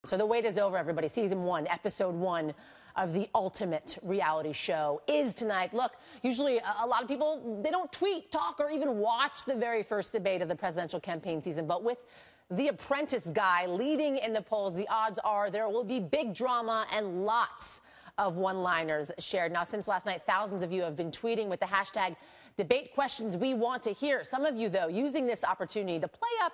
So the wait is over, everybody. Season 1, episode 1 of the ultimate reality show is tonight. Look, usually a lot of people, they don't tweet, talk, or even watch the very first debate of the presidential campaign season. But with the Apprentice guy leading in the polls, the odds are there will be big drama and lots of one-liners shared. Now, since last night, thousands of you have been tweeting with the hashtag debate questions we want to hear. Some of you, though, using this opportunity to play up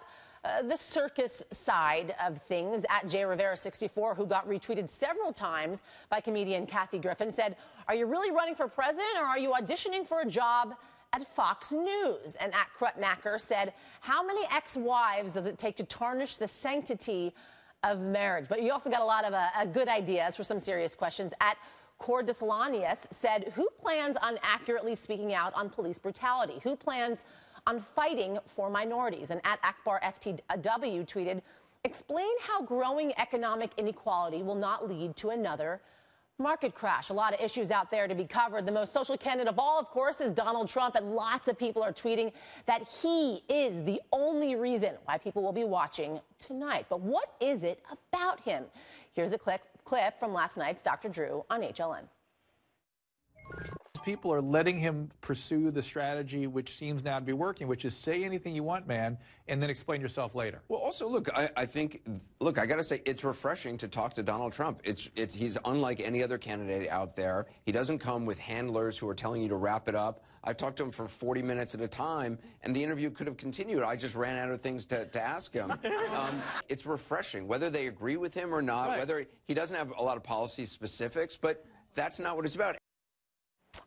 the circus side of things. At JRivera64, who got retweeted several times by comedian Kathy Griffin, said, "Are you really running for president, or are you auditioning for a job at Fox News?" And at Krutnacker said, "How many ex-wives does it take to tarnish the sanctity of marriage?" But you also got a lot of good ideas for some serious questions. At Cordesalanius said, "Who plans on accurately speaking out on police brutality? Who plans on fighting for minorities?" And at Akbar FTW tweeted, "Explain how growing economic inequality will not lead to another market crash." A lot of issues out there to be covered. The most social candidate of all, of course, is Donald Trump, and lots of people are tweeting that he is the only reason why people will be watching tonight. But what is it about him? Here's a clip from last night's Dr. Drew on HLN. People are letting him pursue the strategy which seems now to be working, which is say anything you want, man, and then explain yourself later. Well, also, look, I think, look, I got to say, it's refreshing to talk to Donald Trump. He's unlike any other candidate out there. He doesn't come with handlers who are telling you to wrap it up. I've talked to him for 40 minutes at a time, and the interview could have continued. I just ran out of things to ask him. It's refreshing, whether they agree with him or not, right. Whether he doesn't have a lot of policy specifics, but that's not what it's about.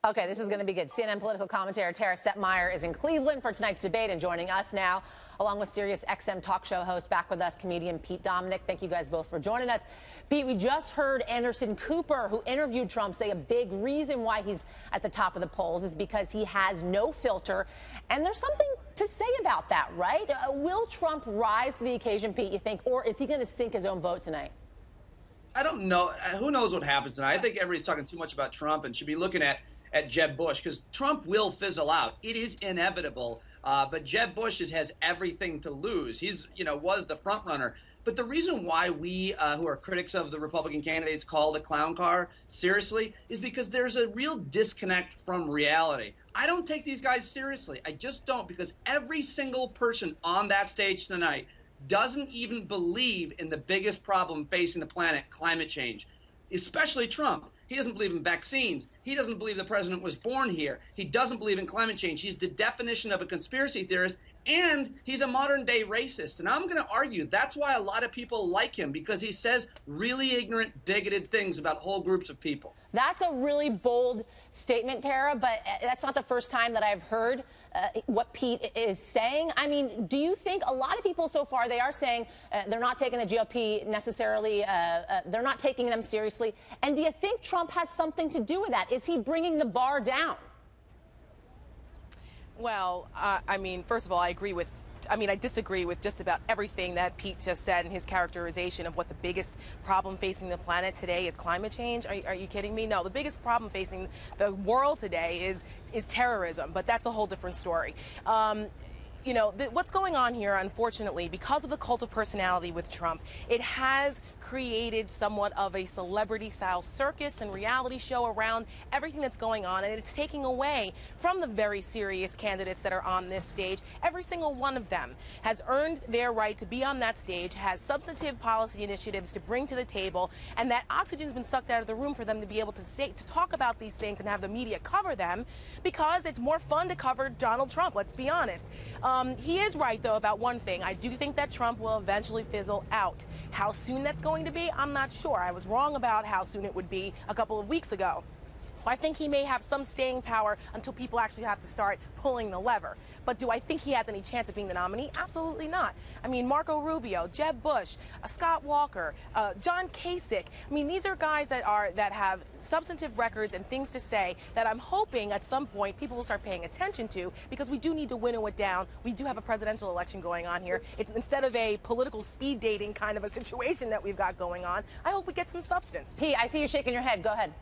Okay, this is going to be good. CNN political commentator Tara Setmeyer is in Cleveland for tonight's debate, and joining us now, along with Sirius XM talk show host, back with us, comedian Pete Dominick. Thank you guys both for joining us. Pete, we just heard Anderson Cooper, who interviewed Trump, say a big reason why he's at the top of the polls is because he has no filter. And there's something to say about that, right? Will Trump rise to the occasion, Pete, you think, or is he going to sink his own boat tonight? I don't know. Who knows what happens tonight? I think everybody's talking too much about Trump and should be looking at Jeb Bush, because Trump will fizzle out. It is inevitable. But Jeb Bush has everything to lose. He's, was the front runner. But the reason why we, who are critics of the Republican candidates, called a clown car seriously is because there's a real disconnect from reality. I don't take these guys seriously. I just don't, because every single person on that stage tonight doesn't even believe in the biggest problem facing the planet, climate change, especially Trump. He doesn't believe in vaccines. He doesn't believe the president was born here. He doesn't believe in climate change. He's the definition of a conspiracy theorist, and he's a modern-day racist. And I'm going to argue that's why a lot of people like him, because he says really ignorant, bigoted things about whole groups of people. That's a really bold statement, Tara, but that's not the first time that I've heard what Pete is saying. I mean, do you think a lot of people so far, they are saying they're not taking the GOP necessarily, they're not taking them seriously. And do you think Trump has something to do with that? Is he bringing the bar down? Well, I mean, first of all, I disagree with just about everything that Pete just said in his characterization of what the biggest problem facing the planet today is climate change. Are you kidding me? No, the biggest problem facing the world today is terrorism, but that's a whole different story. What's going on here, unfortunately, because of the cult of personality with Trump, it has created somewhat of a celebrity-style circus and reality show around everything that's going on, and it's taking away from the very serious candidates that are on this stage. Every single one of them has earned their right to be on that stage, has substantive policy initiatives to bring to the table, and that oxygen's been sucked out of the room for them to be able to talk about these things and have the media cover them, because it's more fun to cover Donald Trump, let's be honest. He is right, though, about one thing. I do think that Trump will eventually fizzle out. How soon that's going to be, I'm not sure. I was wrong about how soon it would be a couple of weeks ago. So I think he may have some staying power until people actually have to start pulling the lever. But do I think he has any chance of being the nominee? Absolutely not. I mean, Marco Rubio, Jeb Bush, Scott Walker, John Kasich. I mean, these are guys that have substantive records and things to say that I'm hoping at some point people will start paying attention to, because we do need to winnow it down. We do have a presidential election going on here. It's instead of a political speed dating kind of a situation that we've got going on. I hope we get some substance. Pete, I see you shaking your head. Go ahead.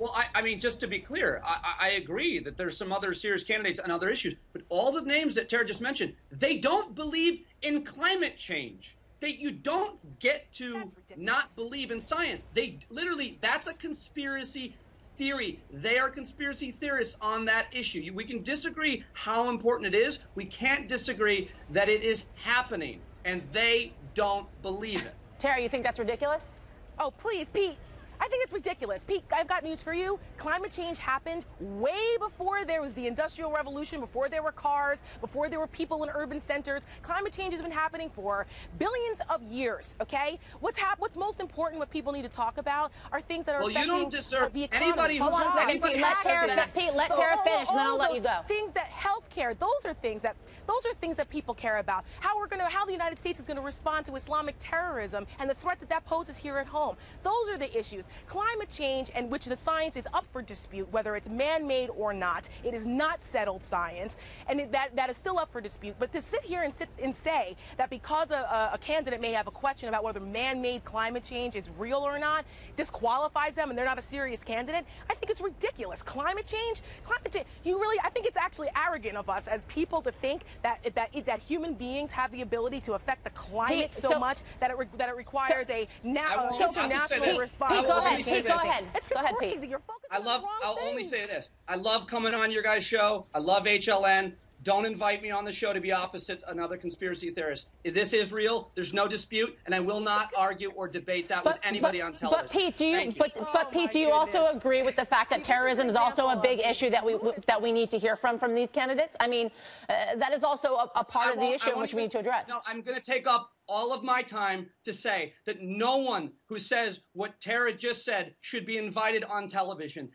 Well, I mean, just to be clear, I agree that there's some other serious candidates on other issues, but all the names that Tara just mentioned, they don't believe in climate change. you don't get to not believe in science. They literally, that's a conspiracy theory. They are conspiracy theorists on that issue. We can disagree how important it is. We can't disagree that it is happening, and they don't believe it. Tara, you think that's ridiculous? Oh, please, Pete. I think it's ridiculous. Pete, I've got news for you. Climate change happened way before there was the Industrial Revolution, before there were cars, before there were people in urban centers. Climate change has been happening for billions of years, okay? What's most important, what people need to talk about, are things that are affecting you don't deserve the economy. anybody who's Hold on a second, Pete. Let Tara finish, and then I'll let you go. Things that healthcare, those are things that people care about. How the United States is going to respond to Islamic terrorism and the threat that poses here at home. Those are the issues. Climate change, and which the science is up for dispute, whether it's man-made or not. It is not settled science, and that is still up for dispute. But to sit here and say that because a candidate may have a question about whether man-made climate change is real or not disqualifies them and they're not a serious candidate, I think it's ridiculous. Climate change, I think it's actually arrogant of us as people to think that human beings have the ability to affect the climate so much that it requires a international response. Go ahead, Pete. Go ahead. Go ahead, Pete. You're focusing on the wrong I'll things. only say this. I love coming on your guys' show. I love HLN. Don't invite me on the show to be opposite another conspiracy theorist. If this is real, there's no dispute, and I will not argue or debate that with anybody on television. But Pete, do you also agree with the fact that terrorism is also a big issue that we need to hear from these candidates? I mean, that is also a part of the issue which we need to address. No, I'm going to take up all of my time to say that no one who says what Tara just said should be invited on television.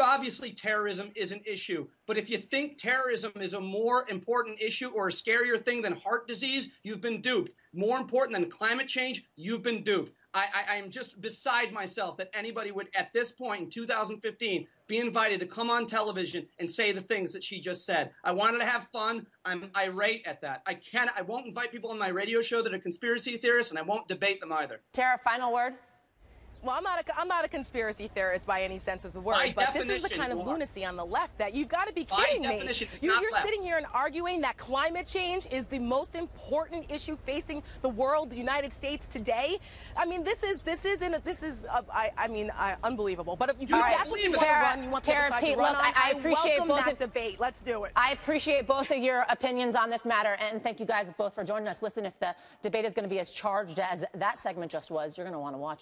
Obviously, terrorism is an issue, but if you think terrorism is a more important issue or a scarier thing than heart disease, you've been duped. More important than climate change, you've been duped. I'm just beside myself that anybody would, at this point in 2015, be invited to come on television and say the things that she just said. I wanted to have fun. I'm irate at that. I won't invite people on my radio show that are conspiracy theorists, and I won't debate them either. Tara, final word? Well, I'm not a conspiracy theorist by any sense of the word, but this is the kind of lunacy on the left that you've got to be kidding me. You're sitting here and arguing that climate change is the most important issue facing the world, the United States today. I mean, this is unbelievable. But if that's what you want to run, you want to decide to run on, I appreciate both that debate. Let's do it. I appreciate both of your opinions on this matter, and thank you guys both for joining us. Listen, if the debate is going to be as charged as that segment just was, you're going to want to watch it.